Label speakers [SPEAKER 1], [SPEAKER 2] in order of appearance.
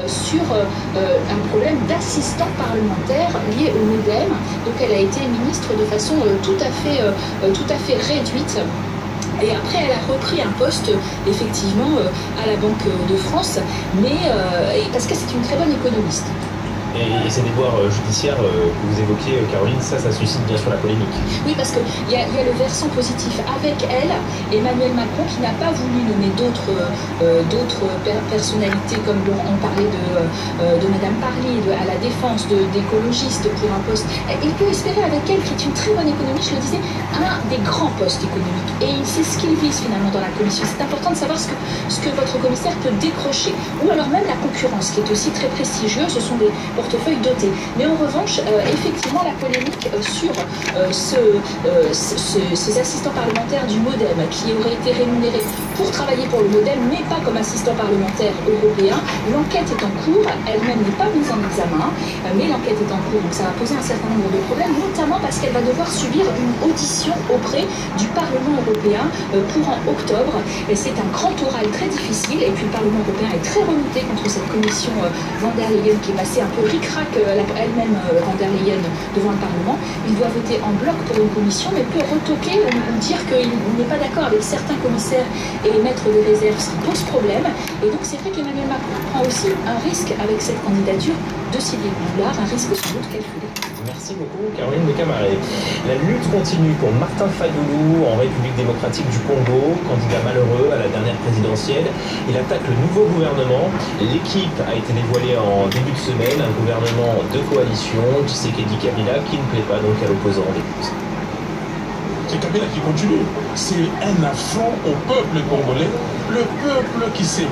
[SPEAKER 1] Sur un problème d'assistant parlementaire lié au MoDem. Donc elle a été ministre de façon tout à fait réduite. Et après, elle a repris un poste, effectivement, à la Banque de France, mais parce que c'est une très bonne économiste.
[SPEAKER 2] Et ces déboires judiciaires que vous évoquiez, Caroline, ça suscite bien sûr la polémique.
[SPEAKER 1] Oui, parce qu'il y a le versant positif avec elle, Emmanuel Macron, qui n'a pas voulu nommer d'autres personnalités, comme on parlait de Madame Parly, à la défense d'écologistes pour un poste. Il peut espérer avec elle, qui est une très bonne économiste, je le disais, un des grands postes économiques. Et c'est ce qu'il vise finalement dans la commission. C'est important de savoir ce que votre commissaire peut décrocher. Ou alors même la concurrence, qui est aussi très prestigieuse. Ce sont des portefeuille doté. Mais en revanche, effectivement, la polémique sur ces assistants parlementaires du MoDem qui auraient été rémunérés pour travailler pour le MoDem, mais pas comme assistant parlementaire européen. L'enquête est en cours, elle-même n'est pas mise en examen, mais l'enquête est en cours, donc ça va poser un certain nombre de problèmes, notamment parce qu'elle va devoir subir une audition auprès du Parlement européen pour en octobre. C'est un grand oral très difficile, et puis le Parlement européen est très remonté contre cette commission von der Leyen qui est passée un peu ric-rac elle-même von der Leyen devant le Parlement. Il doit voter en bloc pour une commission, mais peut retoquer ou dire qu'il n'est pas d'accord avec certains commissaires et émettre des réserves, ce qui pose problème. Et donc c'est vrai qu'Emmanuel Macron prend aussi un risque avec cette candidature de Sylvie Goulard, un risque sans doute calculé.
[SPEAKER 2] Merci beaucoup, Caroline Lecamaret. La lutte continue pour Martin Fayulu en République démocratique du Congo, candidat malheureux à la dernière présidentielle. Il attaque le nouveau gouvernement. L'équipe a été dévoilée en début de semaine, un gouvernement de coalition, Tshisekedi Kabila, qui ne plaît pas donc à l'opposant.
[SPEAKER 3] C'est Kabila qui continue. C'est un affront au peuple congolais, le peuple qui s'est